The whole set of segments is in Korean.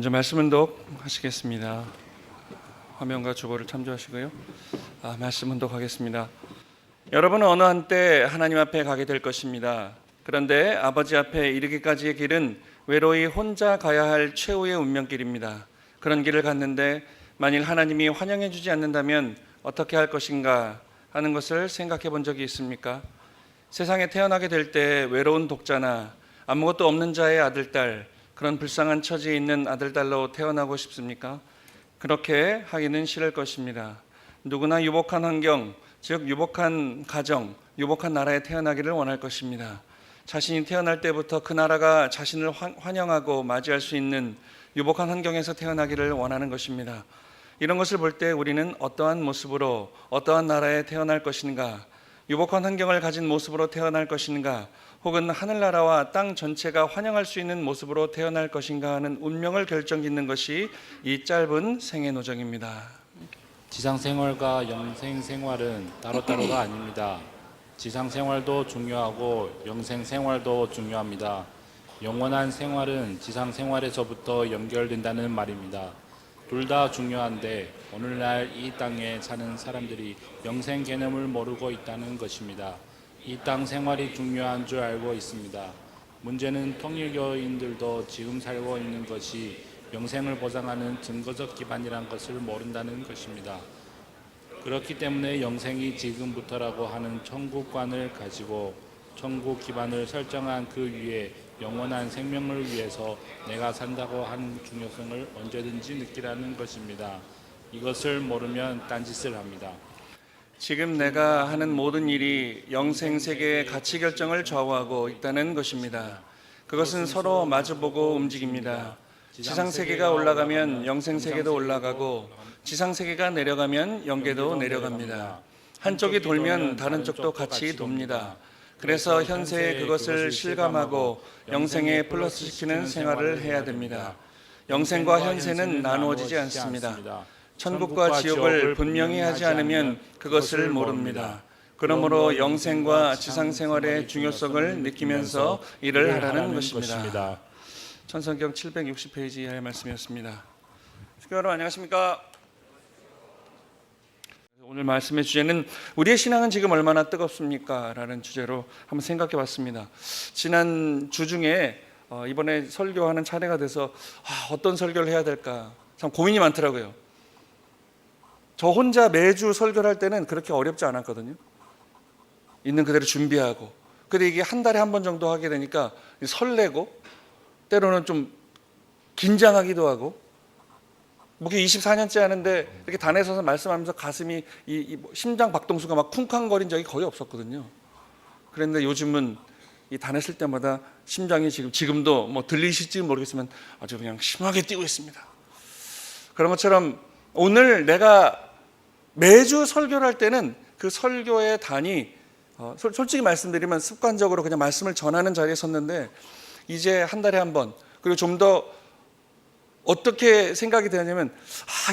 먼저 말씀 운독하시겠습니다. 화면과 주보를 참조하시고요. 말씀 운독하겠습니다. 여러분은 어느 한때 하나님 앞에 가게 될 것입니다. 그런데 아버지 앞에 이르기까지의 길은 외로이 혼자 가야 할 최후의 운명길입니다. 그런 길을 갔는데 만일 하나님이 환영해 주지 않는다면 어떻게 할 것인가 하는 것을 생각해 본 적이 있습니까? 세상에 태어나게 될 때 외로운 독자나 아무것도 없는 자의 아들, 딸, 그런 불쌍한 처지에 있는 아들, 딸로 태어나고 싶습니까? 그렇게 하기는 싫을 것입니다. 누구나 유복한 환경, 즉 유복한 가정, 유복한 나라에 태어나기를 원할 것입니다. 자신이 태어날 때부터 그 나라가 자신을 환영하고 맞이할 수 있는 유복한 환경에서 태어나기를 원하는 것입니다. 이런 것을 볼 때 우리는 어떠한 모습으로 어떠한 나라에 태어날 것인가, 유복한 환경을 가진 모습으로 태어날 것인가, 혹은 하늘나라와 땅 전체가 환영할 수 있는 모습으로 태어날 것인가 하는 운명을 결정짓는 것이 이 짧은 생애 노정입니다. 지상생활과 영생생활은 따로따로가 아닙니다. 지상생활도 중요하고 영생생활도 중요합니다. 영원한 생활은 지상생활에서부터 연결된다는 말입니다. 둘 다 중요한데 오늘날 이 땅에 사는 사람들이 영생 개념을 모르고 있다는 것입니다. 이 땅 생활이 중요한 줄 알고 있습니다. 문제는 통일교인들도 지금 살고 있는 것이 영생을 보장하는 증거적 기반이란 것을 모른다는 것입니다. 그렇기 때문에 영생이 지금부터라고 하는 천국관을 가지고 천국 기반을 설정한 그 위에 영원한 생명을 위해서 내가 산다고 하는 중요성을 언제든지 느끼라는 것입니다. 이것을 모르면 딴짓을 합니다. 지금 내가 하는 모든 일이 영생 세계의 가치 결정을 좌우하고 있다는 것입니다. 그것은 서로 마주보고 움직입니다. 지상 세계가 올라가면 영생 세계도 올라가고 지상 세계가 내려가면 영계도 내려갑니다. 한쪽이 돌면 다른 쪽도 같이 돕니다. 그래서 현세에 그것을 실감하고 영생에 플러스시키는 생활을 해야 됩니다. 영생과 현세는 나누어지지 않습니다. 천국과 지옥을 분명히 하지 않으면 그것을 모릅니다. 그러므로 영생과 지상생활의 중요성을 느끼면서 일을 하라는 것입니다. 천성경 760페이지의 말씀이었습니다. 축구 여러분 안녕하십니까? 오늘 말씀의 주제는 우리의 신앙은 지금 얼마나 뜨겁습니까? 라는 주제로 한번 생각해 봤습니다. 지난 주 중에 이번에 설교하는 차례가 돼서 어떤 설교를 해야 될까 참 고민이 많더라고요. 저 혼자 매주 설교를 할 때는 그렇게 어렵지 않았거든요. 있는 그대로 준비하고. 근데 이게 한 달에 한 번 정도 하게 되니까 설레고 때로는 좀 긴장하기도 하고 목회 24년째 하는데 이렇게 단에 서서 말씀하면서 가슴이 심장 박동수가 막 쿵쾅거린 적이 거의 없었거든요. 그런데 요즘은 이 단에 쓸 때마다 심장이 지금도 뭐 들리실지 모르겠지만 아주 그냥 심하게 뛰고 있습니다. 그런 것처럼 오늘 내가 매주 설교를 할 때는 그 설교의 단이 솔직히 말씀드리면 습관적으로 그냥 말씀을 전하는 자리에 섰는데 이제 한 달에 한 번 그리고 좀 더 어떻게 생각이 되냐면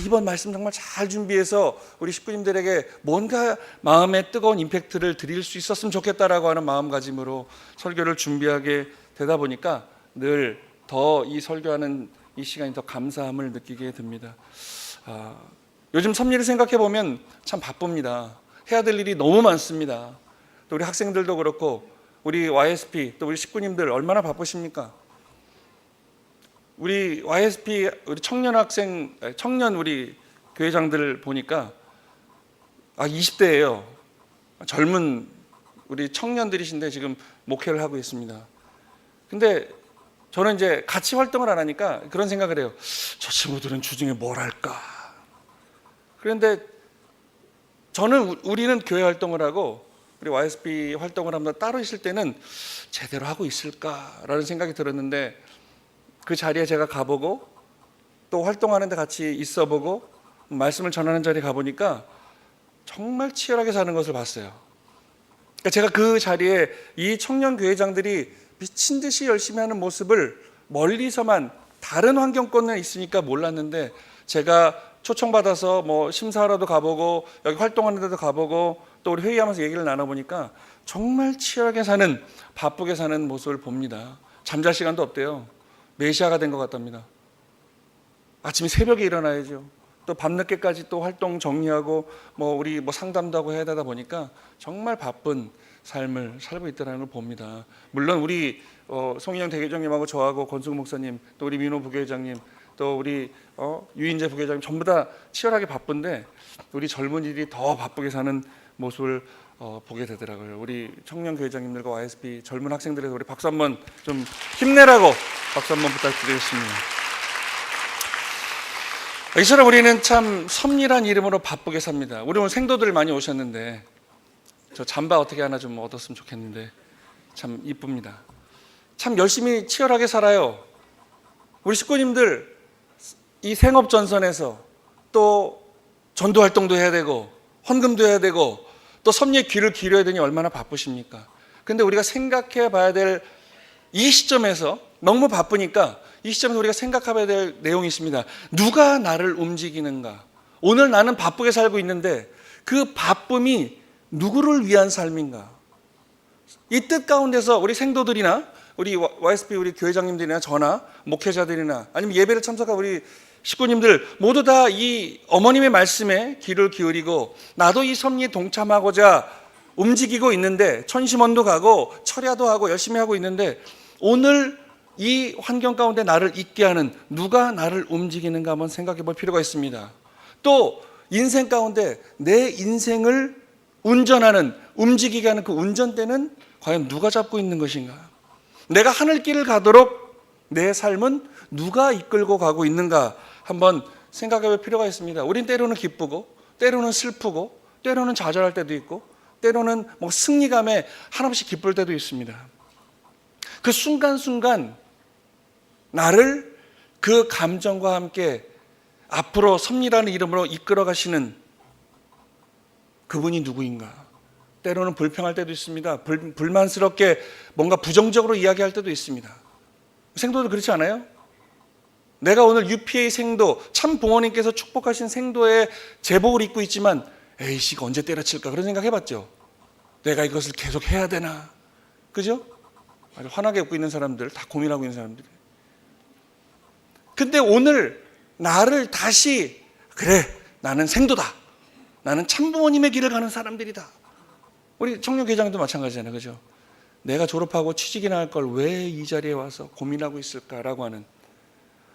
이번 말씀 정말 잘 준비해서 우리 식구님들에게 뭔가 마음에 뜨거운 임팩트를 드릴 수 있었으면 좋겠다라고 하는 마음가짐으로 설교를 준비하게 되다 보니까 늘 더 이 설교하는 이 시간이 더 감사함을 느끼게 됩니다. 요즘 섭리를 생각해 보면 참 바쁩니다. 해야 될 일이 너무 많습니다. 또 우리 학생들도 그렇고 우리 YSP 또 우리 식구님들 얼마나 바쁘십니까? 우리 YSP 우리 청년 우리 교회장들 보니까 20대예요. 젊은 우리 청년들이신데 지금 목회를 하고 있습니다. 근데 저는 이제 같이 활동을 안 하니까 그런 생각을 해요. 저 친구들은 주중에 뭘 할까? 그런데 저는 우리는 교회 활동을 하고 우리 YSP 활동을 하면서 따로 있을 때는 제대로 하고 있을까라는 생각이 들었는데 그 자리에 제가 가보고 또 활동하는 데 같이 있어보고 말씀을 전하는 자리에 가보니까 정말 치열하게 사는 것을 봤어요. 그러니까 제가 그 자리에 이 청년 교회장들이 미친 듯이 열심히 하는 모습을 멀리서만 다른 환경권에 있으니까 몰랐는데 제가 초청받아서 뭐 심사하러도 가보고 여기 활동하는 데도 가보고 또 우리 회의하면서 얘기를 나눠보니까 정말 치열하게 사는 바쁘게 사는 모습을 봅니다. 잠잘 시간도 없대요. 메시아가 된 것 같답니다. 아침에 새벽에 일어나야죠. 또 밤늦게까지 또 활동 정리하고 우리 상담도 하고 해야 되다 보니까 정말 바쁜 삶을 살고 있다는 걸 봅니다. 물론 우리 송인영 대교장님하고 저하고 권수구 목사님, 또 우리 민호 부교회장님, 또 우리 유인재 부교회장님 전부 다 치열하게 바쁜데 우리 젊은이들이 더 바쁘게 사는 모습을 보게 되더라고요. 우리 청년 교회장님들과 YSP 젊은 학생들에서 우리 박수 한번 좀 힘내라고 박수 한번 부탁드리겠습니다. 이처럼 우리는 참 섭리란 이름으로 바쁘게 삽니다. 우리 오늘 생도들 많이 오셨는데 저 잠바 어떻게 하나 좀 얻었으면 좋겠는데 참 이쁩니다. 참 열심히 치열하게 살아요. 우리 식구님들 이 생업전선에서 또 전도활동도 해야 되고 헌금도 해야 되고 또 섭리의 귀를 기울여야 되니 얼마나 바쁘십니까? 근데 우리가 생각해 봐야 될 이 시점에서 너무 바쁘니까 이 시점에서 우리가 생각해봐야 될 내용이 있습니다. 누가 나를 움직이는가? 오늘 나는 바쁘게 살고 있는데 그 바쁨이 누구를 위한 삶인가? 이 뜻 가운데서 우리 생도들이나 우리 YSP 우리 교회장님들이나 저나 목회자들이나 아니면 예배를 참석한 우리 식구님들 모두 다 이 어머님의 말씀에 귀를 기울이고 나도 이 섭리에 동참하고자 움직이고 있는데 천심원도 가고 철야도 하고 열심히 하고 있는데 오늘 이 환경 가운데 나를 있게 하는 누가 나를 움직이는가 한번 생각해 볼 필요가 있습니다. 또 인생 가운데 내 인생을 운전하는 움직이게 하는 그 운전대는 과연 누가 잡고 있는 것인가? 내가 하늘길을 가도록 내 삶은 누가 이끌고 가고 있는가 한번 생각해 볼 필요가 있습니다. 우린 때로는 기쁘고 때로는 슬프고 때로는 좌절할 때도 있고 때로는 승리감에 한없이 기쁠 때도 있습니다. 그 순간순간 나를 그 감정과 함께 앞으로 섭리라는 이름으로 이끌어 가시는 그분이 누구인가? 때로는 불평할 때도 있습니다. 불만스럽게 뭔가 부정적으로 이야기할 때도 있습니다. 생도도 그렇지 않아요? 내가 오늘 UPA 생도, 참 부모님께서 축복하신 생도의 제복을 입고 있지만 에이씨 언제 때려칠까 그런 생각 해봤죠? 내가 이것을 계속 해야 되나? 그죠? 아주 환하게 웃고 있는 사람들, 다 고민하고 있는 사람들. 근데 오늘 나를 다시 그래 나는 생도다. 나는 참부모님의 길을 가는 사람들이다. 우리 청년회장도 마찬가지잖아요. 그죠? 내가 졸업하고 취직이나 할 걸 왜 이 자리에 와서 고민하고 있을까라고 하는.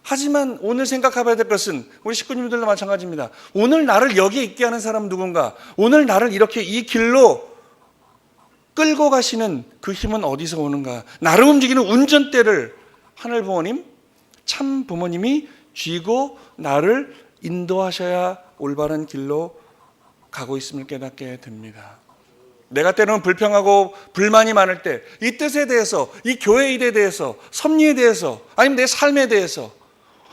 하지만 오늘 생각해봐야 될 것은 우리 식구님들도 마찬가지입니다. 오늘 나를 여기에 있게 하는 사람은 누군가? 오늘 나를 이렇게 이 길로 끌고 가시는 그 힘은 어디서 오는가? 나를 움직이는 운전대를 하늘 부모님, 참 부모님이 쥐고 나를 인도하셔야 올바른 길로 가고 있음을 깨닫게 됩니다. 내가 때로는 불평하고 불만이 많을 때 이 뜻에 대해서, 이 교회 일에 대해서, 섭리에 대해서, 아니면 내 삶에 대해서,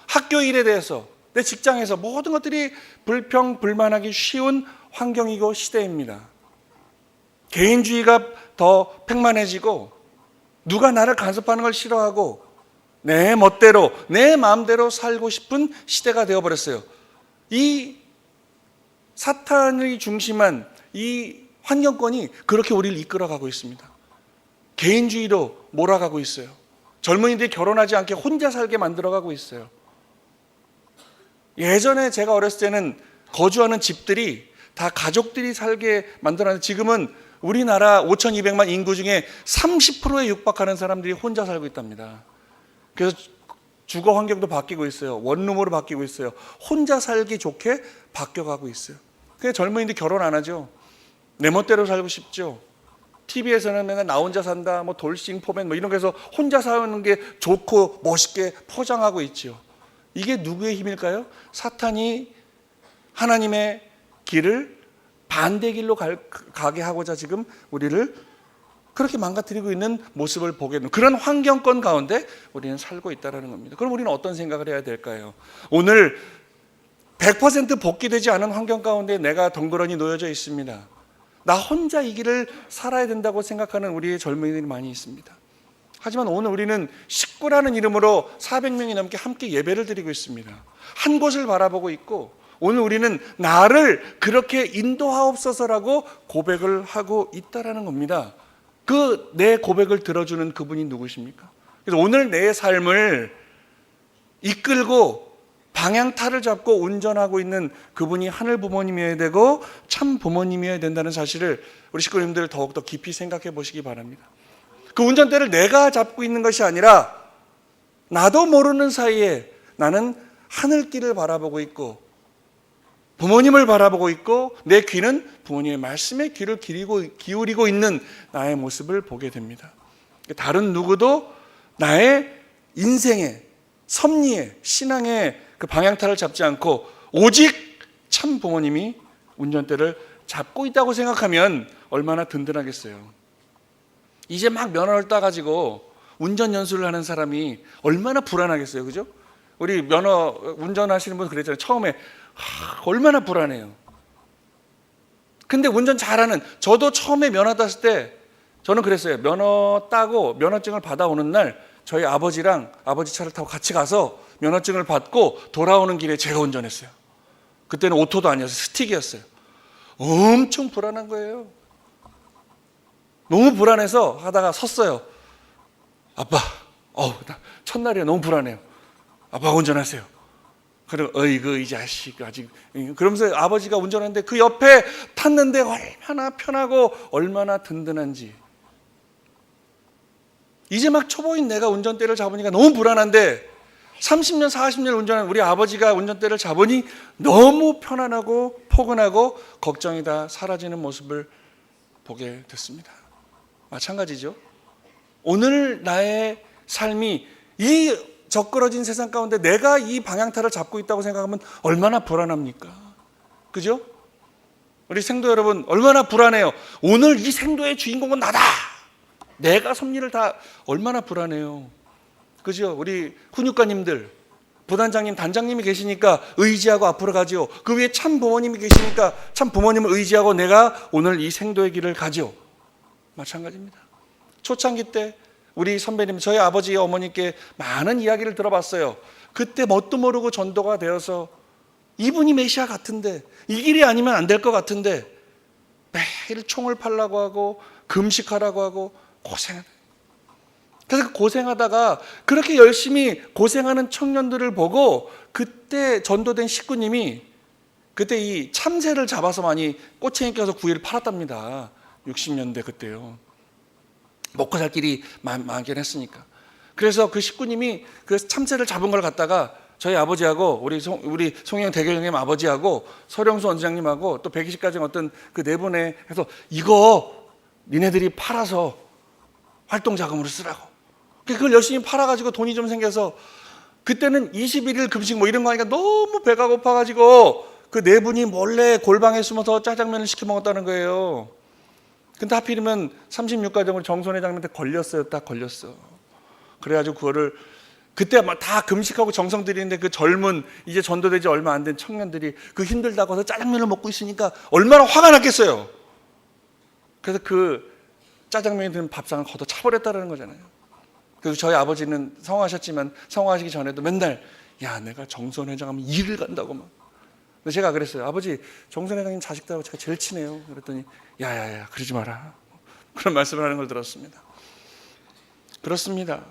학교 일에 대해서, 내 직장에서 모든 것들이 불평, 불만하기 쉬운 환경이고 시대입니다. 개인주의가 더 팽만해지고 누가 나를 간섭하는 걸 싫어하고 내 멋대로, 내 마음대로 살고 싶은 시대가 되어버렸어요. 이 사탄의 중심한 이 환경권이 그렇게 우리를 이끌어가고 있습니다. 개인주의로 몰아가고 있어요. 젊은이들이 결혼하지 않게 혼자 살게 만들어가고 있어요. 예전에 제가 어렸을 때는 거주하는 집들이 다 가족들이 살게 만들어놨는데 지금은 우리나라 5,200만 인구 중에 30%에 육박하는 사람들이 혼자 살고 있답니다. 그래서 주거 환경도 바뀌고 있어요. 원룸으로 바뀌고 있어요. 혼자 살기 좋게 바뀌어가고 있어요. 그래서 젊은이들 결혼 안 하죠. 내 멋대로 살고 싶죠. TV에서는 맨날 나 혼자 산다, 돌싱 포맨 이런 거에서 혼자 사는 게 좋고 멋있게 포장하고 있죠. 이게 누구의 힘일까요? 사탄이 하나님의 길을 반대 길로 가게 하고자 지금 우리를 그렇게 망가뜨리고 있는 모습을 보게 되는 그런 환경권 가운데 우리는 살고 있다는 겁니다. 그럼 우리는 어떤 생각을 해야 될까요? 오늘 100% 복귀되지 않은 환경 가운데 내가 덩그러니 놓여져 있습니다. 나 혼자 이 길을 살아야 된다고 생각하는 우리의 젊은이들이 많이 있습니다. 하지만 오늘 우리는 식구라는 이름으로 400명이 넘게 함께 예배를 드리고 있습니다. 한 곳을 바라보고 있고 오늘 우리는 나를 그렇게 인도하옵소서라고 고백을 하고 있다라는 겁니다. 그 내 고백을 들어주는 그분이 누구십니까? 그래서 오늘 내 삶을 이끌고 방향타를 잡고 운전하고 있는 그분이 하늘 부모님이어야 되고 참 부모님이어야 된다는 사실을 우리 식구님들 더욱더 깊이 생각해 보시기 바랍니다. 그 운전대를 내가 잡고 있는 것이 아니라 나도 모르는 사이에 나는 하늘길을 바라보고 있고 부모님을 바라보고 있고 내 귀는 부모님의 말씀에 귀를 기울이고 있는 나의 모습을 보게 됩니다. 다른 누구도 나의 인생의 섭리의 신앙의 그 방향타를 잡지 않고 오직 참 부모님이 운전대를 잡고 있다고 생각하면 얼마나 든든하겠어요. 이제 막 면허를 따가지고 운전 연수를 하는 사람이 얼마나 불안하겠어요, 그죠? 우리 면허 운전하시는 분 그랬잖아요. 처음에 얼마나 불안해요. 근데 운전 잘하는, 저도 처음에 면허 땄을 때 저는 그랬어요. 면허 따고 면허증을 받아오는 날 저희 아버지랑 아버지 차를 타고 같이 가서 면허증을 받고 돌아오는 길에 제가 운전했어요. 그때는 오토도 아니었어요. 스틱이었어요. 엄청 불안한 거예요. 너무 불안해서 하다가 섰어요. 아빠, 나 첫날이라 너무 불안해요. 아빠 운전하세요. 그리고 어이구 이 자식 아직, 그러면서 아버지가 운전하는데 그 옆에 탔는데 얼마나 편하고 얼마나 든든한지. 이제 막 초보인 내가 운전대를 잡으니까 너무 불안한데 30년 40년 운전한 우리 아버지가 운전대를 잡으니 너무 편안하고 포근하고 걱정이 다 사라지는 모습을 보게 됐습니다. 마찬가지죠. 오늘 나의 삶이 이 적그러진 세상 가운데 내가 이 방향타를 잡고 있다고 생각하면 얼마나 불안합니까? 그죠? 우리 생도 여러분 얼마나 불안해요. 오늘 이 생도의 주인공은 나다. 내가 섭리를 다 얼마나 불안해요. 그죠? 우리 훈육가님들, 부단장님, 단장님이 계시니까 의지하고 앞으로 가지요. 그 위에 참 부모님이 계시니까 참 부모님을 의지하고 내가 오늘 이 생도의 길을 가지요. 마찬가지입니다. 초창기 때 우리 선배님, 저희 아버지 어머니께 많은 이야기를 들어봤어요. 그때 뭣도 모르고 전도가 되어서 이분이 메시아 같은데 이 길이 아니면 안 될 것 같은데 매일 총을 팔라고 하고 금식하라고 하고 고생하다. 그래서 고생하다가 그렇게 열심히 고생하는 청년들을 보고 그때 전도된 식구님이 그때 이 참새를 잡아서 많이 꼬챙이 껴서 구이를 팔았답니다. 60년대 그때요. 먹고 살 길이 막연했으니까. 그래서 그 식구님이 그 참새를 잡은 걸 갖다가 저희 아버지하고 우리 송영 대결님 아버지하고 서령수 원장님하고 또 120가정 어떤 그 네 분에 해서 이거 니네들이 팔아서 활동 자금으로 쓰라고. 그걸 열심히 팔아가지고 돈이 좀 생겨서 그때는 21일 금식 뭐 이런 거 하니까 너무 배가 고파가지고 그 네 분이 몰래 골방에 숨어서 짜장면을 시켜 먹었다는 거예요. 근데 하필이면 36가정으로 정선 회장님한테 걸렸어요. 딱 걸렸어. 그래가지고 그거를 그때 막 다 금식하고 정성 들이는데 그 젊은 이제 전도되지 얼마 안 된 청년들이 그 힘들다고 해서 짜장면을 먹고 있으니까 얼마나 화가 났겠어요. 그래서 그 짜장면이 든 밥상을 걷어 차버렸다는 거잖아요. 그래서 저희 아버지는 성화하셨지만 성화하시기 전에도 맨날 야 내가 정선 회장하면 일을 간다고 막. 근데 제가 그랬어요. 아버지 정선 회장님 자식들하고 제가 제일 친해요. 그랬더니 야야야 그러지 마라. 그런 말씀을 하는 걸 들었습니다. 그렇습니다.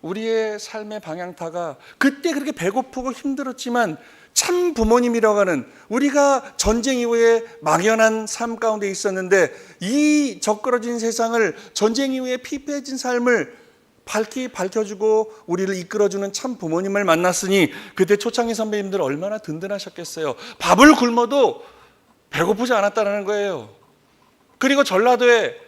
우리의 삶의 방향타가 그때 그렇게 배고프고 힘들었지만 참 부모님이라고 하는 우리가 전쟁 이후에 막연한 삶 가운데 있었는데 이 적그러진 세상을 전쟁 이후에 피폐해진 삶을 밝혀주고 우리를 이끌어주는 참 부모님을 만났으니 그때 초창기 선배님들 얼마나 든든하셨겠어요. 밥을 굶어도 배고프지 않았다는 거예요. 그리고 전라도에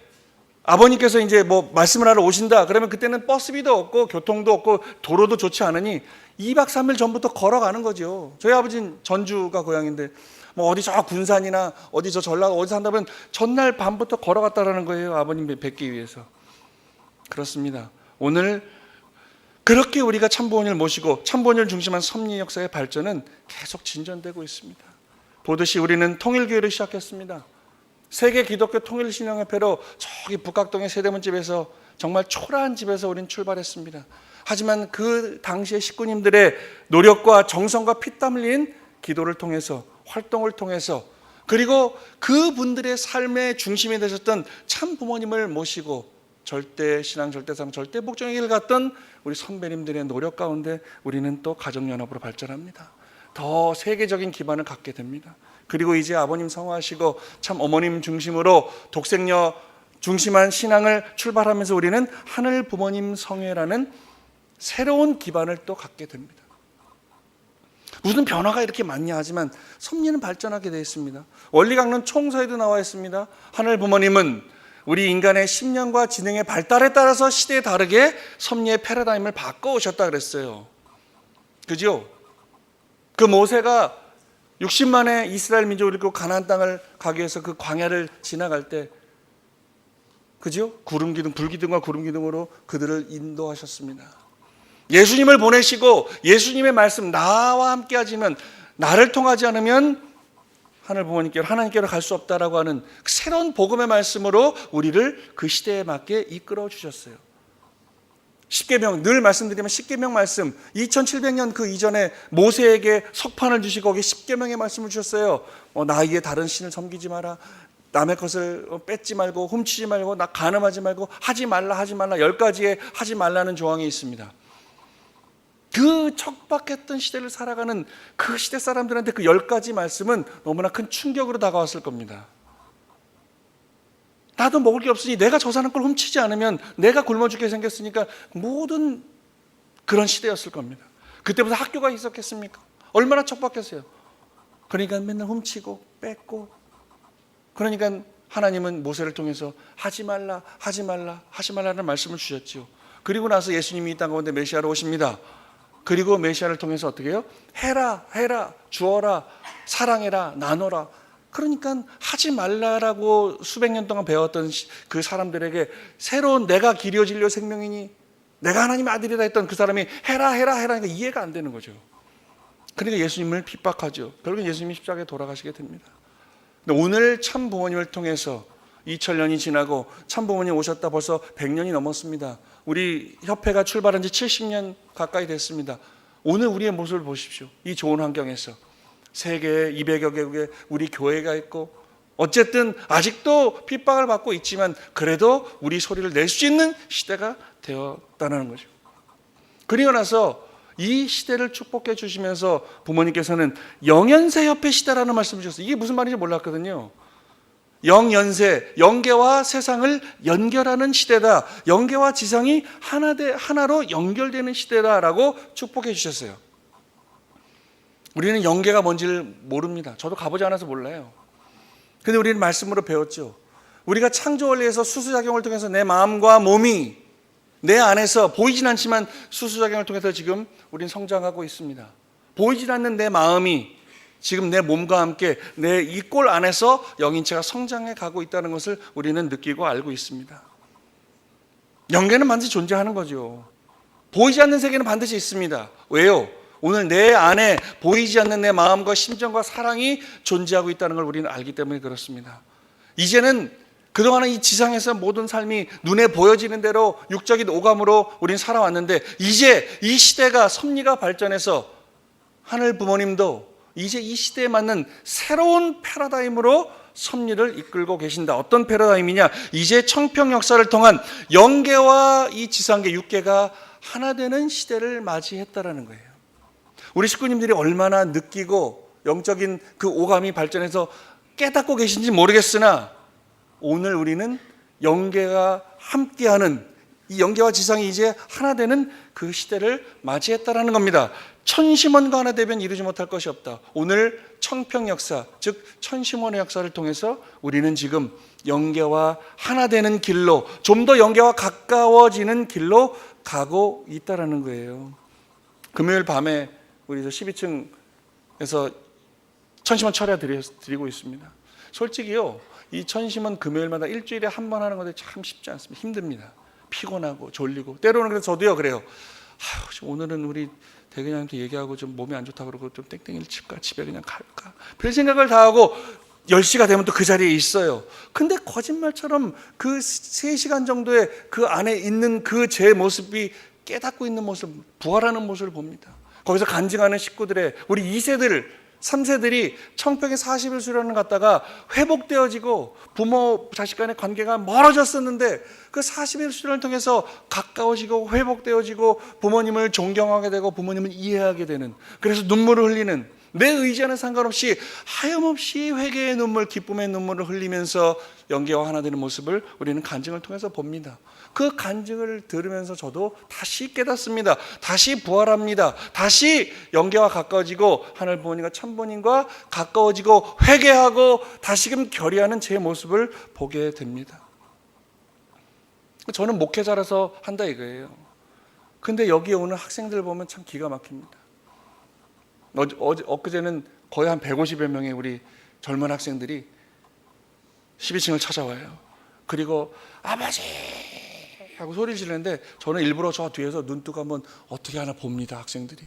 아버님께서 이제 뭐 말씀을 하러 오신다 그러면 그때는 버스비도 없고 교통도 없고 도로도 좋지 않으니 2박 3일 전부터 걸어가는 거죠. 저희 아버지는 전주가 고향인데 뭐 어디 저 군산이나 어디 저 전라도 어디 산다면 전날 밤부터 걸어갔다라는 거예요. 아버님 뵙기 위해서. 그렇습니다. 오늘 그렇게 우리가 참부모님을 모시고 참부모님을 중심한 섭리 역사의 발전은 계속 진전되고 있습니다. 보듯이 우리는 통일교회를 시작했습니다. 세계 기독교 통일신앙협회로 저기 북각동의 세대문집에서 정말 초라한 집에서 우린 출발했습니다. 하지만 그 당시의 식구님들의 노력과 정성과 피땀 흘린 기도를 통해서 활동을 통해서 그리고 그분들의 삶의 중심이 되셨던 참 부모님을 모시고 절대 신앙, 절대 사랑, 절대 복종의 길을 갔던 우리 선배님들의 노력 가운데 우리는 또 가정연합으로 발전합니다. 더 세계적인 기반을 갖게 됩니다. 그리고 이제 아버님 성화하시고 참 어머님 중심으로 독생녀 중심한 신앙을 출발하면서 우리는 하늘 부모님 성회라는 새로운 기반을 또 갖게 됩니다. 무슨 변화가 이렇게 많냐 하지만 섭리는 발전하게 되어 있습니다. 원리강론 총서에도 나와 있습니다. 하늘 부모님은 우리 인간의 심령과 지능의 발달에 따라서 시대에 다르게 섭리의 패러다임을 바꿔오셨다 그랬어요. 그죠? 그 모세가 60만의 이스라엘 민족을 이끌고 가나안 땅을 가기 위해서 그 광야를 지나갈 때, 그죠? 구름 기둥, 불 기둥과 구름 기둥으로 그들을 인도하셨습니다. 예수님을 보내시고 예수님의 말씀, 나와 함께 하지만, 나를 통하지 않으면 하늘 부모님께로, 하나님께로 갈 수 없다라고 하는 그 새로운 복음의 말씀으로 우리를 그 시대에 맞게 이끌어 주셨어요. 십계명, 늘 말씀드리면 십계명 말씀, 2700년 그 이전에 모세에게 석판을 주시고 거기에 십계명의 말씀을 주셨어요. 나에게 다른 신을 섬기지 마라, 남의 것을 뺏지 말고, 훔치지 말고, 나 간음하지 말고, 하지 말라 10가지의 하지 말라는 조항이 있습니다. 그 척박했던 시대를 살아가는 그 시대 사람들한테 그 10가지 말씀은 너무나 큰 충격으로 다가왔을 겁니다. 나도 먹을 게 없으니 내가 저 사람 걸 훔치지 않으면 내가 굶어 죽게 생겼으니까, 모든 그런 시대였을 겁니다. 그때부터 학교가 있었겠습니까? 얼마나 척박했어요. 그러니까 맨날 훔치고 뺏고, 그러니까 하나님은 모세를 통해서 하지 말라는 말씀을 주셨지요. 그리고 나서 예수님이 이 땅 가운데 메시아로 오십니다. 그리고 메시아를 통해서 어떻게 해요? 해라, 주어라, 사랑해라, 나눠라. 그러니까 하지 말라라고 수백 년 동안 배웠던 그 사람들에게 새로운 내가 길이요 진리요 생명이니 내가 하나님의 아들이다 했던 그 사람이 해라 하니까 이해가 안 되는 거죠. 그러니까 예수님을 핍박하죠. 결국은 예수님이 십자가에 돌아가시게 됩니다. 근데 오늘 참 부모님을 통해서 2000년이 지나고 참 부모님 오셨다 벌써 100년이 넘었습니다. 우리 협회가 출발한 지 70년 가까이 됐습니다. 오늘 우리의 모습을 보십시오. 이 좋은 환경에서 세계 200여 개국에 우리 교회가 있고, 어쨌든 아직도 핍박을 받고 있지만 그래도 우리 소리를 낼 수 있는 시대가 되었다는 거죠. 그리고 나서 이 시대를 축복해 주시면서 부모님께서는 영연세 협회 시대라는 말씀을 주셨어요. 이게 무슨 말인지 몰랐거든요. 영연세, 영계와 세상을 연결하는 시대다. 영계와 지상이 하나로 연결되는 시대다라고 축복해 주셨어요. 우리는 영계가 뭔지를 모릅니다. 저도 가보지 않아서 몰라요. 근데 우리는 말씀으로 배웠죠. 우리가 창조 원리에서 수수작용을 통해서 내 마음과 몸이 내 안에서 보이진 않지만 수수작용을 통해서 지금 우리는 성장하고 있습니다. 보이진 않는 내 마음이 지금 내 몸과 함께 내 이 꼴 안에서 영인체가 성장해 가고 있다는 것을 우리는 느끼고 알고 있습니다. 영계는 반드시 존재하는 거죠. 보이지 않는 세계는 반드시 있습니다. 왜요? 오늘 내 안에 보이지 않는 내 마음과 심정과 사랑이 존재하고 있다는 걸 우리는 알기 때문에 그렇습니다. 이제는 그동안은 이 지상에서 모든 삶이 눈에 보여지는 대로 육적인 오감으로 우린 살아왔는데, 이제 이 시대가 섭리가 발전해서 하늘 부모님도 이제 이 시대에 맞는 새로운 패러다임으로 섭리를 이끌고 계신다. 어떤 패러다임이냐? 이제 청평 역사를 통한 영계와 이 지상계 육계가 하나 되는 시대를 맞이했다라는 거예요. 우리 식구님들이 얼마나 느끼고 영적인 그 오감이 발전해서 깨닫고 계신지 모르겠으나, 오늘 우리는 영계가 함께하는 이 영계와 지상이 이제 하나 되는 그 시대를 맞이했다라는 겁니다. 천심원과 하나 되면 이루지 못할 것이 없다. 오늘 청평 역사, 즉 천심원의 역사를 통해서 우리는 지금 영계와 하나 되는 길로, 좀 더 영계와 가까워지는 길로 가고 있다라는 거예요. 금요일 밤에 우리 12층에서 천심원 철야 드리고 있습니다. 솔직히요, 이 천심원 금요일마다 일주일에 한 번 하는 건데 참 쉽지 않습니다. 힘듭니다. 피곤하고 졸리고, 때로는 그래서 저도요 그래요. 오늘은 우리 대근양한테 얘기하고 좀 몸이 안 좋다고 그러고 좀 땡땡이를 칠까, 집에 그냥 갈까, 별 생각을 다 하고 10시가 되면 또 그 자리에 있어요. 근데 거짓말처럼 그 3시간 정도의 그 안에 있는 그 제 모습이 깨닫고 있는 모습, 부활하는 모습을 봅니다. 거기서 간증하는 식구들의 우리 2세들 3세들이 청평에 40일 수련을 갔다가 회복되어지고 부모 자식 간의 관계가 멀어졌었는데 그 40일 수련을 통해서 가까워지고 회복되어지고 부모님을 존경하게 되고 부모님을 이해하게 되는, 그래서 눈물을 흘리는, 내 의지와는 상관없이 하염없이 회개의 눈물, 기쁨의 눈물을 흘리면서 영계와 하나 되는 모습을 우리는 간증을 통해서 봅니다. 그 간증을 들으면서 저도 다시 깨닫습니다. 다시 부활합니다. 다시 영계와 가까워지고 하늘 부모님과 참 부모님과 가까워지고 회개하고 다시금 결의하는 제 모습을 보게 됩니다. 저는 목회자라서 한다 이거예요. 근데 여기에 오는 학생들 보면 참 기가 막힙니다. 엊그제는 거의 한 150여 명의 우리 젊은 학생들이 12층을 찾아와요. 그리고 아버지 하고 소리를 지르는데 저는 일부러 저 뒤에서 눈 뜨고 한번 어떻게 하나 봅니다. 학생들이.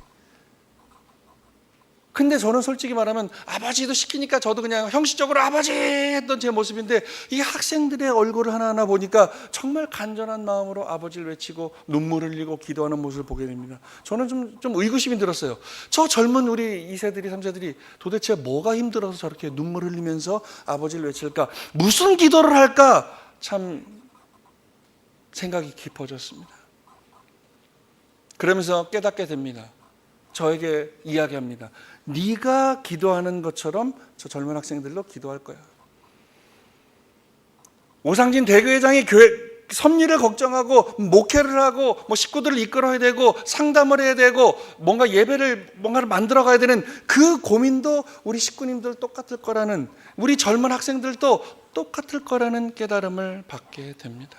근데 저는 솔직히 말하면 아버지도 시키니까 저도 그냥 형식적으로 아버지 했던 제 모습인데 이 학생들의 얼굴을 하나하나 보니까 정말 간절한 마음으로 아버지를 외치고 눈물을 흘리고 기도하는 모습을 보게 됩니다. 저는 좀 의구심이 들었어요. 저 젊은 우리 2세들이 3세들이 도대체 뭐가 힘들어서 저렇게 눈물 흘리면서 아버지를 외칠까? 무슨 기도를 할까? 참 생각이 깊어졌습니다. 그러면서 깨닫게 됩니다. 저에게 이야기합니다. 네가 기도하는 것처럼 저 젊은 학생들도 기도할 거야. 오상진 대교회장이 교회 섭리를 걱정하고 목회를 하고 식구들을 이끌어야 되고 상담을 해야 되고 뭔가를 만들어 가야 되는 그 고민도 우리 식구님들 똑같을 거라는, 우리 젊은 학생들도 똑같을 거라는 깨달음을 받게 됩니다.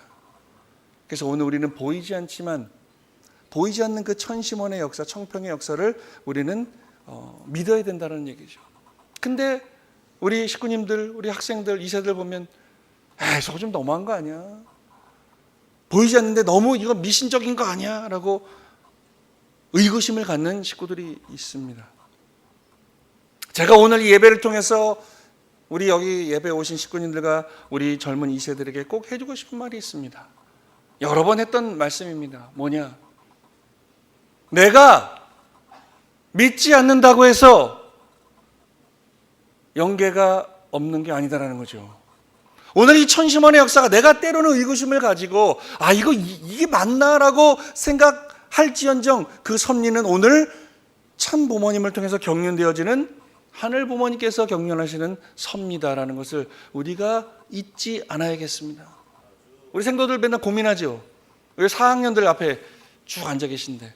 그래서 오늘 우리는 보이지 않는 그 천심원의 역사, 청평의 역사를 우리는 믿어야 된다는 얘기죠. 근데 우리 식구님들, 우리 학생들, 2세들 보면 저거 좀 너무한 거 아니야? 보이지 않는데 너무 이거 미신적인 거 아니야? 라고 의구심을 갖는 식구들이 있습니다. 제가 오늘 이 예배를 통해서 우리 여기 예배 오신 식구님들과 우리 젊은 2세들에게 꼭 해주고 싶은 말이 있습니다. 여러 번 했던 말씀입니다. 뭐냐? 내가 믿지 않는다고 해서 영계가 없는 게 아니다라는 거죠. 오늘 이 천심원의 역사가 내가 때로는 의구심을 가지고 이게 맞나라고 생각할지언정 그 섭리는 오늘 참 부모님을 통해서 경륜되어지는 하늘 부모님께서 경륜하시는 섭리다라는 것을 우리가 잊지 않아야겠습니다. 우리 생도들 맨날 고민하죠. 우리 4학년들 앞에 쭉 앉아 계신데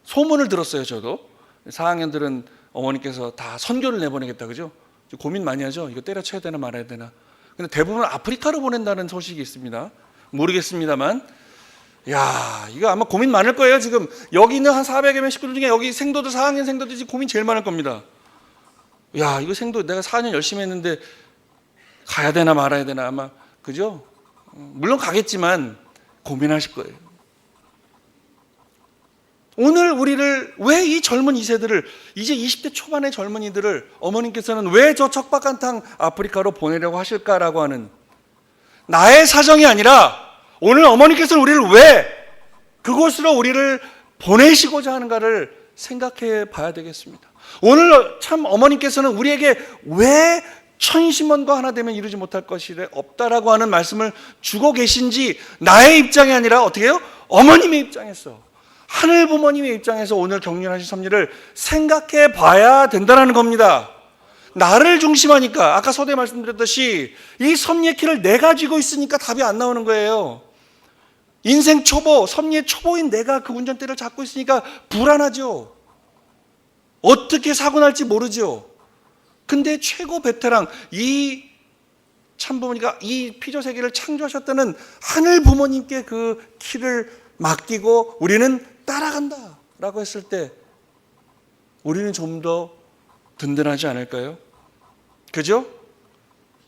소문을 들었어요. 저도 4학년들은 어머니께서 다 선교를 내보내겠다, 그죠? 고민 많이 하죠. 이거 때려쳐야 되나 말아야 되나. 근데 대부분 아프리카로 보낸다는 소식이 있습니다. 모르겠습니다만, 이거 아마 고민 많을 거예요. 지금 여기 있는 한 400여 명 식구들 중에 여기 생도들 4학년 생도들이 고민 제일 많을 겁니다. 이거 생도 내가 4년 열심히 했는데 가야 되나 말아야 되나, 아마 그죠? 물론 가겠지만 고민하실 거예요. 오늘 우리를 왜 이 젊은 2세들을, 이제 20대 초반의 젊은이들을 어머님께서는 왜 저 척박한 땅 아프리카로 보내려고 하실까라고 하는 나의 사정이 아니라 오늘 어머님께서는 우리를 왜 그곳으로 우리를 보내시고자 하는가를 생각해 봐야 되겠습니다. 오늘 참 어머님께서는 우리에게 왜 천심원과 하나 되면 이루지 못할 것이 없다라고 하는 말씀을 주고 계신지 나의 입장이 아니라 어떻게 해요? 어머님의 입장에서, 하늘 부모님의 입장에서 오늘 경륜하신 섭리를 생각해 봐야 된다는 겁니다. 나를 중심하니까 아까 서두에 말씀드렸듯이 이 섭리의 키를 내가 쥐고 있으니까 답이 안 나오는 거예요. 인생 초보, 섭리의 초보인 내가 그 운전대를 잡고 있으니까 불안하죠. 어떻게 사고 날지 모르죠. 근데 최고 베테랑, 이 참부모니까 이 피조 세계를 창조하셨다는 하늘 부모님께 그 키를 맡기고 우리는 따라간다 라고 했을 때 우리는 좀 더 든든하지 않을까요? 그죠?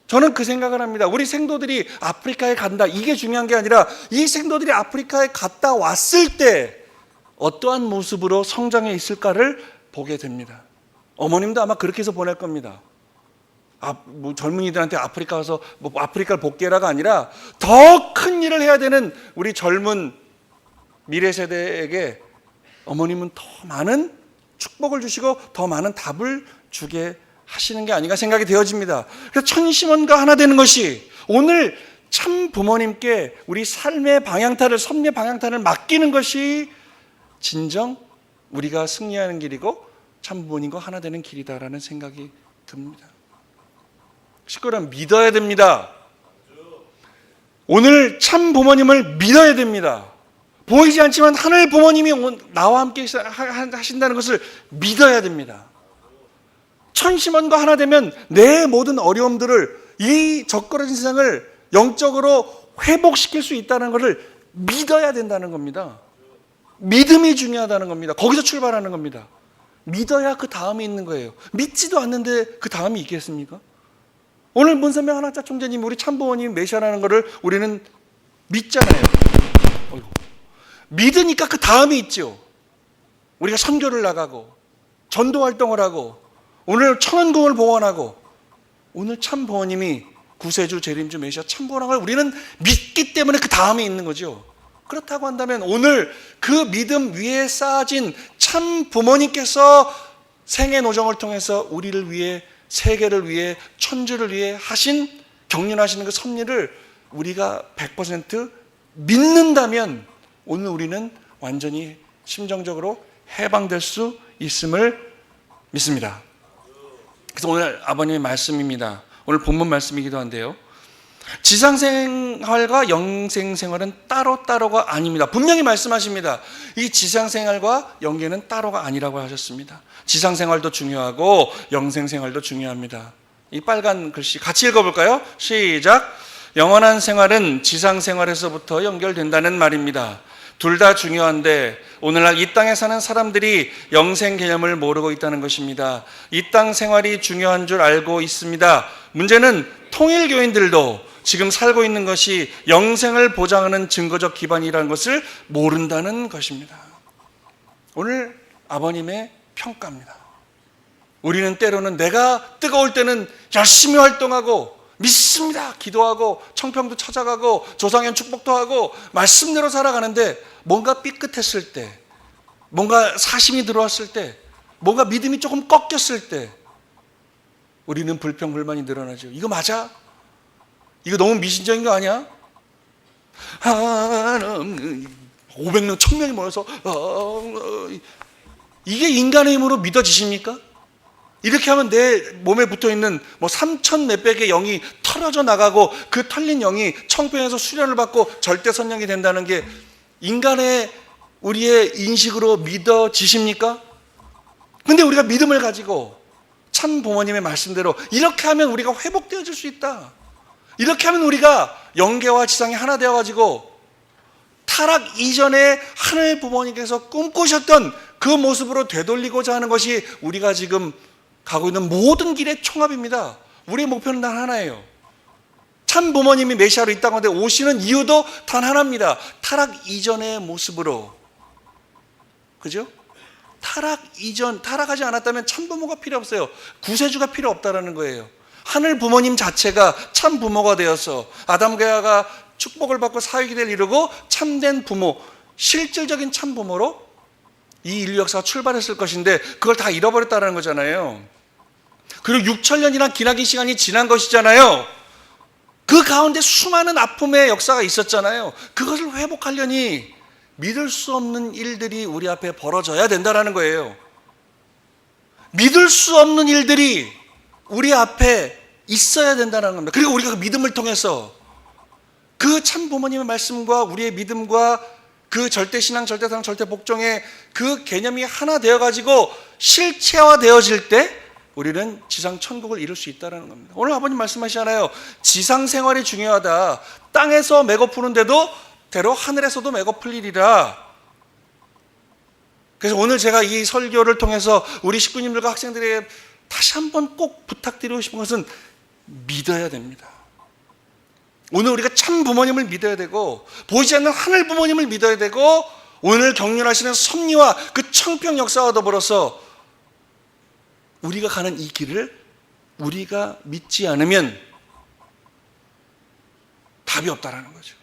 저는 그 생각을 합니다. 우리 생도들이 아프리카에 간다, 이게 중요한 게 아니라 이 생도들이 아프리카에 갔다 왔을 때 어떠한 모습으로 성장해 있을까를 보게 됩니다. 어머님도 아마 그렇게 해서 보낼 겁니다. 젊은이들한테 아프리카 가서 아프리카를 복귀해라가 아니라 더 큰 일을 해야 되는 우리 젊은 미래 세대에게 어머님은 더 많은 축복을 주시고 더 많은 답을 주게 하시는 게 아닌가 생각이 되어집니다. 그래서 천심원과 하나 되는 것이 오늘 참 부모님께 우리 삶의 방향타를, 섭리의 방향타를 맡기는 것이 진정 우리가 승리하는 길이고 참 부모님과 하나 되는 길이다라는 생각이 듭니다. 식구는 믿어야 됩니다. 오늘 참 부모님을 믿어야 됩니다. 보이지 않지만 하늘 부모님이 나와 함께 하신다는 것을 믿어야 됩니다. 천심원과 하나 되면 내 모든 어려움들을, 이 적그러진 세상을 영적으로 회복시킬 수 있다는 것을 믿어야 된다는 겁니다. 믿음이 중요하다는 겁니다. 거기서 출발하는 겁니다. 믿어야 그 다음이 있는 거예요. 믿지도 않는데 그 다음이 있겠습니까? 오늘 문선명 하나짜 총재님, 우리 참부모님 메시아라는 것을 우리는 믿잖아요. 믿으니까 그 다음이 있죠. 우리가 선교를 나가고 전도 활동을 하고 오늘 천원궁을 봉헌하고 오늘 참부모님이 구세주, 재림주, 메시아, 참부모님을 우리는 믿기 때문에 그 다음에 있는 거죠. 그렇다고 한다면 오늘 그 믿음 위에 쌓아진 참 부모님께서 생애 노정을 통해서 우리를 위해, 세계를 위해, 천주를 위해 하신, 경륜하시는 그 섭리를 우리가 100% 믿는다면 오늘 우리는 완전히 심정적으로 해방될 수 있음을 믿습니다. 그래서 오늘 아버님의 말씀입니다. 오늘 본문 말씀이기도 한데요, 지상생활과 영생생활은 따로따로가 아닙니다. 분명히 말씀하십니다. 이 지상생활과 영계는 따로가 아니라고 하셨습니다. 지상생활도 중요하고 영생생활도 중요합니다. 이 빨간 글씨 같이 읽어볼까요? 시작. 영원한 생활은 지상생활에서부터 연결된다는 말입니다. 둘 다 중요한데 오늘날 이 땅에 사는 사람들이 영생 개념을 모르고 있다는 것입니다. 이 땅 생활이 중요한 줄 알고 있습니다. 문제는 통일교인들도 지금 살고 있는 것이 영생을 보장하는 증거적 기반이라는 것을 모른다는 것입니다. 오늘 아버님의 평가입니다. 우리는 때로는 내가 뜨거울 때는 열심히 활동하고 믿습니다. 기도하고 청평도 찾아가고 조상현 축복도 하고 말씀대로 살아가는데 뭔가 삐끗했을 때, 뭔가 사심이 들어왔을 때, 뭔가 믿음이 조금 꺾였을 때 우리는 불평불만이 늘어나죠. 이거 맞아? 이거 너무 미신적인 거 아니야? 500명, 1000명이 모여서 이게 인간의 힘으로 믿어지십니까? 이렇게 하면 내 몸에 붙어있는 3000 몇백 의 영이 털어져 나가고 그 털린 영이 청평에서 수련을 받고 절대선령이 된다는 게 인간의, 우리의 인식으로 믿어지십니까? 근데 우리가 믿음을 가지고 참 부모님의 말씀대로 이렇게 하면 우리가 회복되어질 수 있다. 이렇게 하면 우리가 영계와 지상이 하나 되어가지고 타락 이전에 하늘 부모님께서 꿈꾸셨던 그 모습으로 되돌리고자 하는 것이 우리가 지금 가고 있는 모든 길의 총합입니다. 우리의 목표는 단 하나예요. 참 부모님이 메시아로 이 땅에 오시는 이유도 단 하나입니다. 타락 이전의 모습으로. 그죠? 타락 이전, 타락하지 않았다면 참 부모가 필요 없어요. 구세주가 필요 없다라는 거예요. 하늘 부모님 자체가 참 부모가 되어서 아담과 하와가 축복을 받고 사역이 될 이루고 참된 부모, 실질적인 참 부모로 이 인류 역사가 출발했을 것인데 그걸 다 잃어버렸다는 거잖아요. 그리고 6000년이나 기나긴 시간이 지난 것이잖아요. 그 가운데 수많은 아픔의 역사가 있었잖아요. 그것을 회복하려니 믿을 수 없는 일들이 우리 앞에 벌어져야 된다는 거예요. 믿을 수 없는 일들이 우리 앞에 있어야 된다는 겁니다. 그리고 우리가 그 믿음을 통해서 그 참 부모님의 말씀과 우리의 믿음과 그 절대신앙, 절대사랑, 절대복종의 그 개념이 하나 되어가지고 실체화되어질 때 우리는 지상 천국을 이룰 수 있다는 겁니다. 오늘 아버님 말씀하시잖아요. 지상 생활이 중요하다. 땅에서 메고 푸는데도 대로 하늘에서도 메고 풀리리라. 그래서 오늘 제가 이 설교를 통해서 우리 식구님들과 학생들에게 다시 한번 꼭 부탁드리고 싶은 것은 믿어야 됩니다. 오늘 우리가 참 부모님을 믿어야 되고 보이지 않는 하늘 부모님을 믿어야 되고 오늘 경륜하시는 섭리와 그 청평 역사와 더불어서 우리가 가는 이 길을 우리가 믿지 않으면 답이 없다라는 거죠.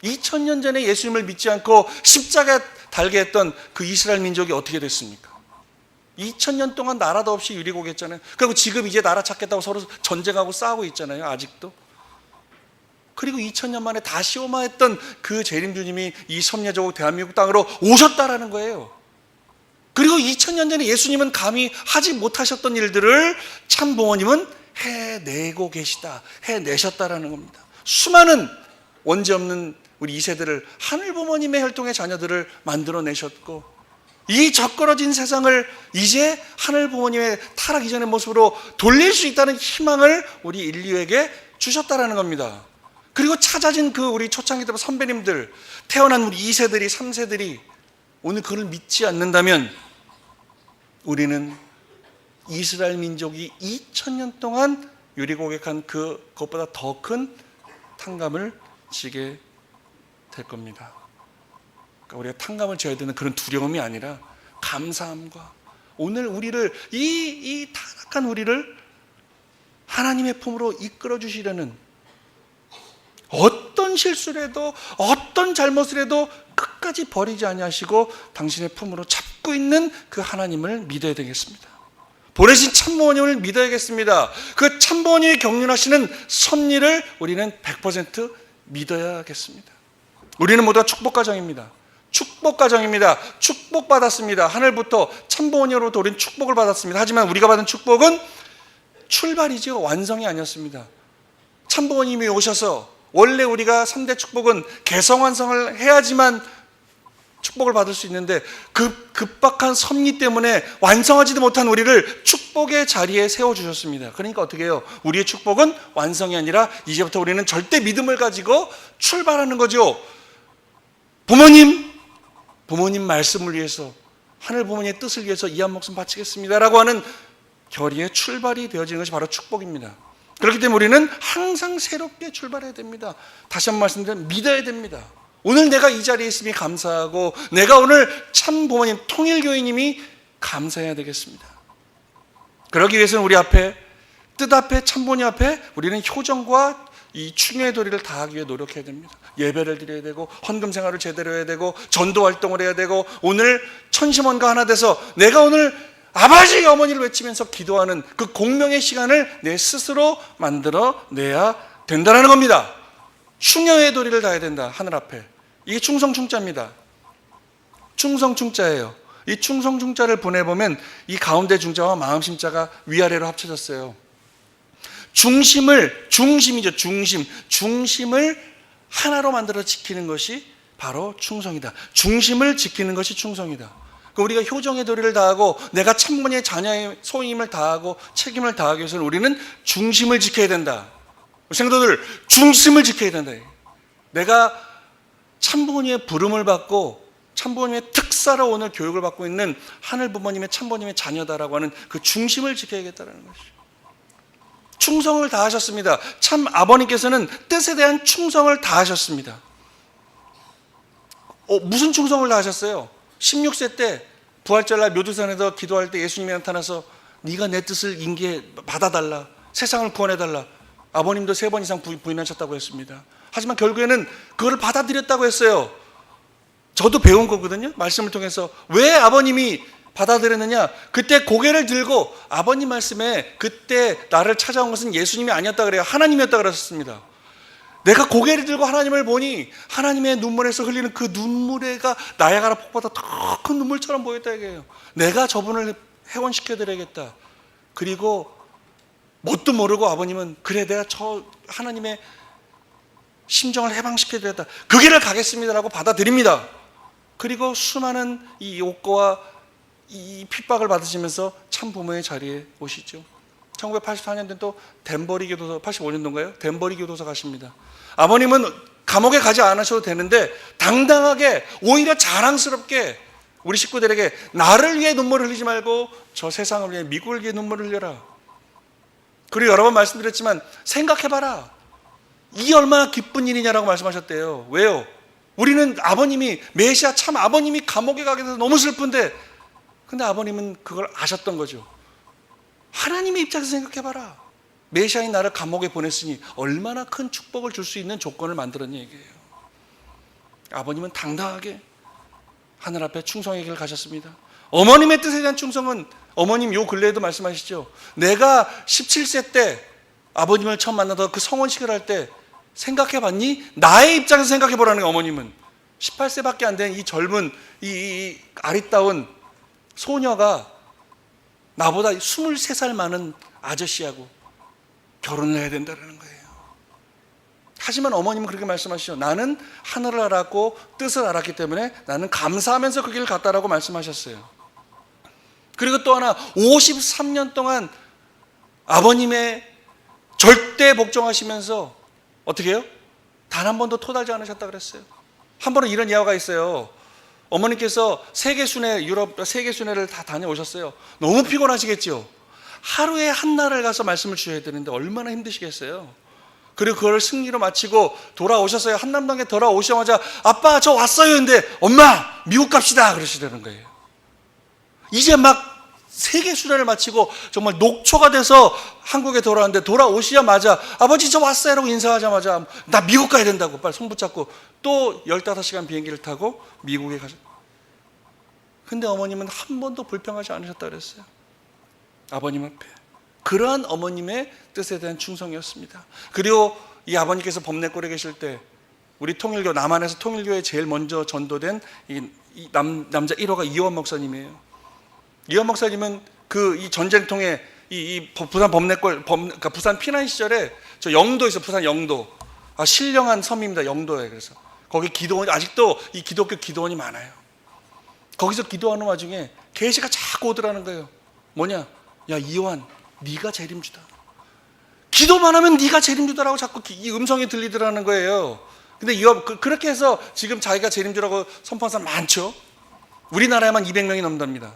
2000년 전에 예수님을 믿지 않고 십자가에 달게 했던 그 이스라엘 민족이 어떻게 됐습니까? 2000년 동안 나라도 없이 유리고개 했잖아요. 그리고 지금 이제 나라 찾겠다고 서로 전쟁하고 싸우고 있잖아요. 아직도. 그리고 2000년 만에 다시 오마했던 그 재림주님이 이 섭리자국 대한민국 땅으로 오셨다라는 거예요. 그리고 2000년 전에 예수님은 감히 하지 못하셨던 일들을 참 부모님은 해내고 계시다, 해내셨다라는 겁니다. 수많은 원죄 없는 우리 2세들을 하늘 부모님의 혈통의 자녀들을 만들어내셨고, 이 적그러진 세상을 이제 하늘 부모님의 타락 이전의 모습으로 돌릴 수 있다는 희망을 우리 인류에게 주셨다라는 겁니다. 그리고 찾아진 그 우리 초창기 때 선배님들, 태어난 우리 2세들이 3세들이 오늘 그걸 믿지 않는다면 우리는 이스라엘 민족이 2000년 동안 유리고백한 그것보다 더 큰 탕감을 지게 될 겁니다. 그러니까 우리가 탕감을 져야 되는 그런 두려움이 아니라 감사함과, 오늘 우리를 이 타락한 우리를 하나님의 품으로 이끌어 주시려는, 어떤 실수를 해도 어떤 잘못을 해도 끝까지 버리지 아니하시고 당신의 품으로 잡고 있는 그 하나님을 믿어야 되겠습니다. 보내신 참부모님을 믿어야겠습니다. 그 참부모님이 경륜하시는 섭리를 우리는 100% 믿어야겠습니다. 우리는 모두가 축복가정입니다. 축복가정입니다. 축복받았습니다. 하늘부터 참부모님으로부터 우리는 축복을 받았습니다. 하지만 우리가 받은 축복은 출발이죠. 완성이 아니었습니다. 참부모님이 오셔서, 원래 우리가 3대 축복은 개성완성을 해야지만 축복을 받을 수 있는데, 그 급박한 섭리 때문에 완성하지도 못한 우리를 축복의 자리에 세워주셨습니다. 그러니까 어떻게 해요? 우리의 축복은 완성이 아니라 이제부터 우리는 절대 믿음을 가지고 출발하는 거죠. 부모님 말씀을 위해서, 하늘 부모님의 뜻을 위해서 이 한 목숨 바치겠습니다라고 하는 결의의 출발이 되어지는 것이 바로 축복입니다. 그렇기 때문에 우리는 항상 새롭게 출발해야 됩니다. 다시 한번 말씀드리면 믿어야 됩니다. 오늘 내가 이 자리에 있음이 감사하고, 내가 오늘 참 부모님, 통일교회님이 감사해야 되겠습니다. 그러기 위해서는 우리 앞에, 뜻 앞에, 참부모님 앞에 우리는 효정과 이 충효의 도리를 다하기 위해 노력해야 됩니다. 예배를 드려야 되고, 헌금 생활을 제대로 해야 되고, 전도 활동을 해야 되고, 오늘 천심원과 하나 돼서 내가 오늘 아버지 어머니를 외치면서 기도하는 그 공명의 시간을 내 스스로 만들어내야 된다는 겁니다. 충효의 도리를 다해야 된다. 하늘 앞에. 이게 충성충자입니다. 충성충자예요. 이 충성충자를 보내보면 이 가운데 중자와 마음심자가 위아래로 합쳐졌어요. 중심을 하나로 만들어 지키는 것이 바로 충성이다. 중심을 지키는 것이 충성이다. 우리가 효정의 도리를 다하고 내가 참부모님의 자녀의 소임을 다하고 책임을 다하기 위해서는 우리는 중심을 지켜야 된다. 성도들, 중심을 지켜야 된다. 내가 참부모님의 부름을 받고 참부모님의 특사로 오늘 교육을 받고 있는 하늘 부모님의 참부모님의 자녀다라고 하는 그 중심을 지켜야겠다는 것이죠. 충성을 다하셨습니다. 참 아버님께서는 뜻에 대한 충성을 다하셨습니다. 무슨 충성을 다하셨어요? 16세 때 부활절날 묘두산에서 기도할 때 예수님이 나타나서 네가 내 뜻을 인기에 받아달라, 세상을 구원해달라. 아버님도 3번 이상 부인하셨다고 했습니다. 하지만 결국에는 그거를 받아들였다고 했어요. 저도 배운 거거든요. 말씀을 통해서. 왜 아버님이 받아들였느냐? 그때 고개를 들고 아버님 말씀에 그때 나를 찾아온 것은 예수님이 아니었다 그래요. 하나님이었다 그랬습니다. 내가 고개를 들고 하나님을 보니 하나님의 눈물에서 흘리는 그 눈물에가 나야가라 폭보다 더 큰 눈물처럼 보였다 이거예요. 내가 저분을 해원시켜드려야겠다. 그리고 뭣도 모르고 아버님은 그래 내가 저 하나님의 심정을 해방시켜드렸다. 그 길을 가겠습니다라고 받아들입니다. 그리고 수많은 이 욕구와 이 핍박을 받으시면서 참 부모의 자리에 오시죠. 1984년도에 또 덴버리 교도소, 85년도인가요? 덴버리 교도소 가십니다. 아버님은 감옥에 가지 않으셔도 되는데 당당하게 오히려 자랑스럽게 우리 식구들에게 나를 위해 눈물을 흘리지 말고 저 세상을 위해 미국을 위해 눈물을 흘려라. 그리고 여러 번 말씀드렸지만 생각해봐라. 이게 얼마나 기쁜 일이냐라고 말씀하셨대요. 왜요? 우리는 아버님이 메시아 참 아버님이 감옥에 가게 돼서 너무 슬픈데 근데 아버님은 그걸 아셨던 거죠. 하나님의 입장에서 생각해봐라. 메시아인 나를 감옥에 보냈으니 얼마나 큰 축복을 줄 수 있는 조건을 만들었냐 얘기예요. 아버님은 당당하게 하늘 앞에 충성의 길을 가셨습니다. 어머님의 뜻에 대한 충성은 어머님 요 근래에도 말씀하시죠. 내가 17세 때 아버님을 처음 만나서 그 성원식을 할 때 생각해봤니? 나의 입장에서 생각해보라는 거예요. 어머님은 18세밖에 안 된 이 젊은 이 아리따운 소녀가 나보다 23살 많은 아저씨하고 결혼을 해야 된다는 거예요. 하지만 어머님은 그렇게 말씀하시죠. 나는 하늘을 알았고 뜻을 알았기 때문에 나는 감사하면서 그 길을 갔다라고 말씀하셨어요. 그리고 또 하나 53년 동안 아버님의 절대 복종하시면서 어떻게 해요? 단 한 번도 토달지 않으셨다 그랬어요. 한 번은 이런 이야기가 있어요. 어머니께서 유럽 세계 순회를 다 다녀오셨어요. 너무 피곤하시겠죠. 하루에 한 나라를 가서 말씀을 주셔야 되는데 얼마나 힘드시겠어요. 그리고 그걸 승리로 마치고 돌아오셨어요. 한남동에 돌아오시자마자 아빠 저 왔어요. 근데 엄마 미국 갑시다 그러시더라는 거예요. 이제 막 세계 순회를 마치고 정말 녹초가 돼서 한국에 돌아왔는데 돌아오시자마자 아버지 저 왔어요 라고 인사하자마자 나 미국 가야 된다고 빨리 손 붙잡고 또 15시간 비행기를 타고 미국에 가셨어요. 근데 어머님은 한 번도 불평하지 않으셨다 그랬어요. 아버님 앞에. 그러한 어머님의 뜻에 대한 충성이었습니다. 그리고 이 아버님께서 범내골에 계실 때 우리 통일교 남한에서 통일교에 제일 먼저 전도된 남자 1호가 이호원 목사님이에요. 이호원 목사님은 이 전쟁통에 이 부산 범내골 그러니까 부산 피난 시절에 저 영도에서 부산 영도 신령한 섬입니다. 영도에. 그래서 거기 기도원 아직도 이 기독교 기도원이 많아요. 거기서 기도하는 와중에 계시가 자꾸 오더라는 거예요. 뭐냐? 야 이호환 네가 재림주다. 기도만 하면 네가 재림주다라고 자꾸 이 음성이 들리더라는 거예요. 근데 그렇게 해서 지금 자기가 재림주라고 선포한 사람 많죠. 우리나라에만 200명이 넘답니다.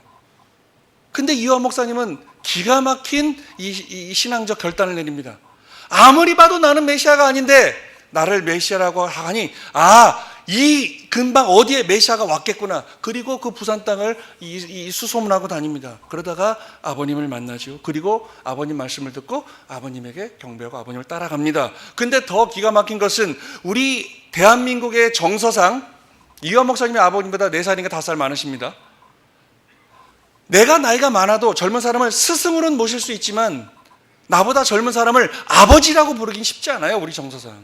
근데 이호환 목사님은 기가 막힌 이 신앙적 결단을 내립니다. 아무리 봐도 나는 메시아가 아닌데 나를 메시아라고 하니 이 근방 어디에 메시아가 왔겠구나. 그리고 그 부산 땅을 이 수소문하고 다닙니다. 그러다가 아버님을 만나죠. 그리고 아버님 말씀을 듣고 아버님에게 경배하고 아버님을 따라갑니다. 근데 더 기가 막힌 것은 우리 대한민국의 정서상 이호환 목사님의 아버님보다 4살인가 5살 많으십니다. 내가 나이가 많아도 젊은 사람을 스승으로는 모실 수 있지만 나보다 젊은 사람을 아버지라고 부르긴 쉽지 않아요. 우리 정서상.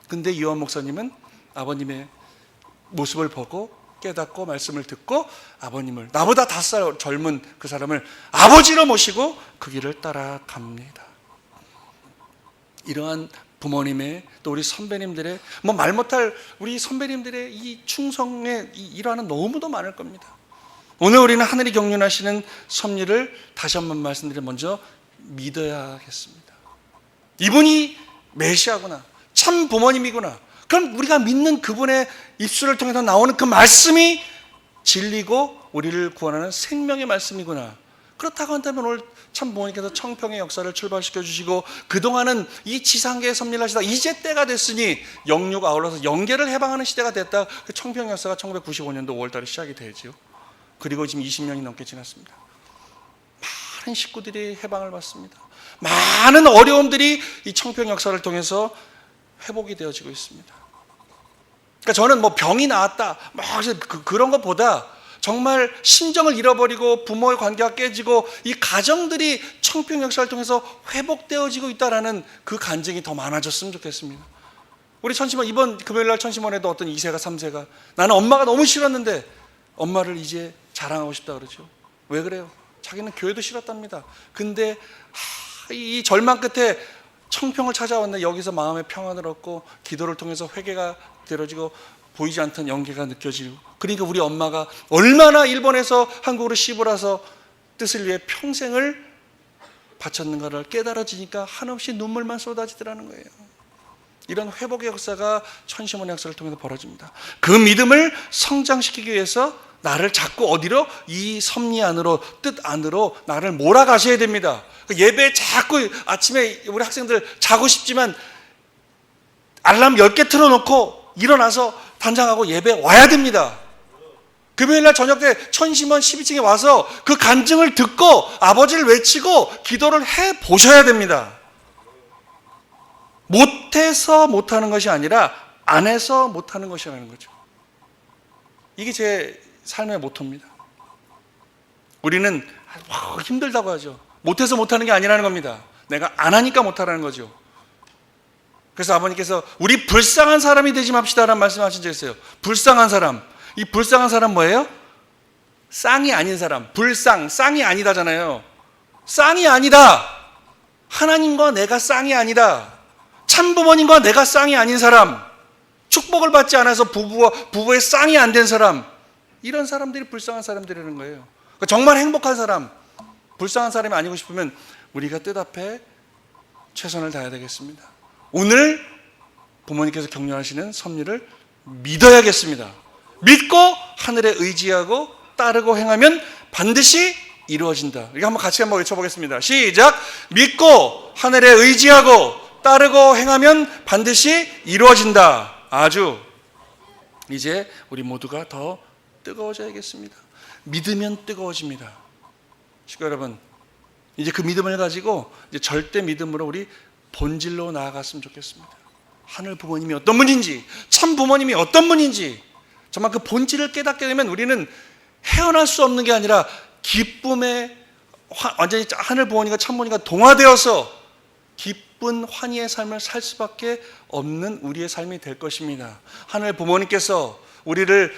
근데 이호환 목사님은 아버님의 모습을 보고 깨닫고 말씀을 듣고 아버님을 나보다 5살 젊은 그 사람을 아버지로 모시고 그 길을 따라갑니다. 이러한 부모님의 또 우리 선배님들의 말 못할 우리 선배님들의 이 충성의 이 일화는 너무도 많을 겁니다. 오늘 우리는 하늘이 경륜하시는 섭리를 다시 한번 말씀드려 먼저 믿어야겠습니다. 이분이 메시아구나. 참 부모님이구나. 그럼 우리가 믿는 그분의 입술을 통해서 나오는 그 말씀이 진리고 우리를 구원하는 생명의 말씀이구나. 그렇다고 한다면 오늘 참 부모님께서 청평의 역사를 출발시켜 주시고 그동안은 이 지상계에 섭리를 하시다 이제 때가 됐으니 영육 아울러서 영계를 해방하는 시대가 됐다. 그 청평 역사가 1995년도 5월달에 시작이 되죠. 그리고 지금 20년이 넘게 지났습니다. 많은 식구들이 해방을 받습니다. 많은 어려움들이 이 청평 역사를 통해서 회복이 되어지고 있습니다. 그러니까 저는 병이 나왔다 그런 것보다 정말 심정을 잃어버리고 부모의 관계가 깨지고 이 가정들이 청평 역사를 통해서 회복되어지고 있다라는 그 간증이 더 많아졌으면 좋겠습니다. 우리 천심원 이번 금요일날 천심원에도 어떤 2세가 3세가 나는 엄마가 너무 싫었는데 엄마를 이제 자랑하고 싶다 그러죠. 왜 그래요? 자기는 교회도 싫었답니다. 근데 이 절망 끝에 청평을 찾아왔는데 여기서 마음의 평안을 얻고 기도를 통해서 회개가 되어지고 보이지 않던 연계가 느껴지고 그러니까 우리 엄마가 얼마나 일본에서 한국으로 시부라서 뜻을 위해 평생을 바쳤는가를 깨달아지니까 한없이 눈물만 쏟아지더라는 거예요. 이런 회복의 역사가 천심원의 역사를 통해서 벌어집니다. 그 믿음을 성장시키기 위해서 나를 자꾸 어디로? 이 섭리 안으로 뜻 안으로 나를 몰아가셔야 됩니다. 예배에 자꾸 아침에 우리 학생들 자고 싶지만 알람 10개 틀어놓고 일어나서 단장하고 예배 와야 됩니다. 금요일날 저녁 때 천심원 12층에 와서 그 간증을 듣고 아버지를 외치고 기도를 해보셔야 됩니다. 못해서 못하는 것이 아니라 안 해서 못하는 것이라는 거죠. 이게 제 삶의 모토입니다. 우리는 힘들다고 하죠. 못해서 못하는 게 아니라는 겁니다. 내가 안 하니까 못하라는 거죠. 그래서 아버님께서 우리 불쌍한 사람이 되지 맙시다라는 말씀하신 적 있어요. 불쌍한 사람. 이 불쌍한 사람 뭐예요? 쌍이 아닌 사람, 불쌍, 쌍이 아니다잖아요. 쌍이 아니다. 하나님과 내가 쌍이 아니다. 참부모님과 내가 쌍이 아닌 사람, 축복을 받지 않아서 부부의 쌍이 안 된 사람, 이런 사람들이 불쌍한 사람들이라는 거예요. 그러니까 정말 행복한 사람, 불쌍한 사람이 아니고 싶으면 우리가 뜻 앞에 최선을 다해야 되겠습니다. 오늘 부모님께서 격려하시는 섭리를 믿어야겠습니다. 믿고 하늘에 의지하고 따르고 행하면 반드시 이루어진다. 이거 같이 한번 외쳐보겠습니다. 시작. 믿고 하늘에 의지하고 따르고 행하면 반드시 이루어진다. 아주 이제 우리 모두가 더 뜨거워져야겠습니다. 믿으면 뜨거워집니다. 식구 여러분, 이제 그 믿음을 가지고 이제 절대 믿음으로 우리 본질로 나아갔으면 좋겠습니다. 하늘 부모님이 어떤 분인지, 참 부모님이 어떤 분인지, 정말 그 본질을 깨닫게 되면 우리는 헤어날 수 없는 게 아니라 기쁨에 완전히 하늘 부모님과 참 부모님과 동화되어서 기쁜 환희의 삶을 살 수밖에 없는 우리의 삶이 될 것입니다. 하늘 부모님께서 우리를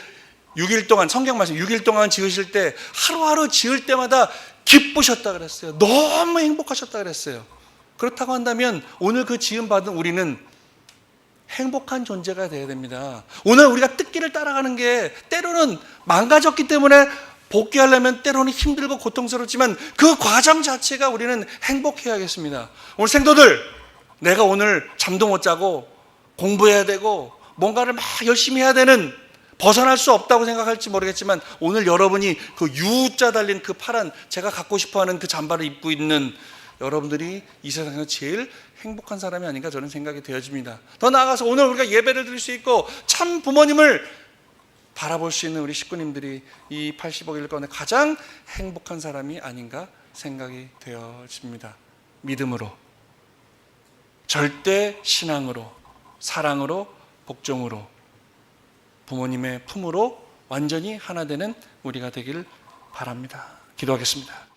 6일 동안, 성경 말씀 6일 동안 지으실 때 하루하루 지을 때마다 기쁘셨다 그랬어요. 너무 행복하셨다 그랬어요. 그렇다고 한다면 오늘 그 지음 받은 우리는 행복한 존재가 되어야 됩니다. 오늘 우리가 뜻길을 따라가는 게 때로는 망가졌기 때문에 복귀하려면 때로는 힘들고 고통스럽지만 그 과정 자체가 우리는 행복해야겠습니다. 오늘 생도들, 내가 오늘 잠도 못 자고 공부해야 되고 뭔가를 막 열심히 해야 되는, 벗어날 수 없다고 생각할지 모르겠지만 오늘 여러분이 그 U자 달린 그 파란, 제가 갖고 싶어하는 그 잠바를 입고 있는 여러분들이 이 세상에서 제일 행복한 사람이 아닌가 저는 생각이 되어집니다. 더 나아가서 오늘 우리가 예배를 드릴 수 있고 참 부모님을 바라볼 수 있는 우리 식구님들이 이 80억 일 가운데 가장 행복한 사람이 아닌가 생각이 되어집니다. 믿음으로, 절대 신앙으로, 사랑으로, 복종으로, 부모님의 품으로 완전히 하나 되는 우리가 되길 바랍니다. 기도하겠습니다.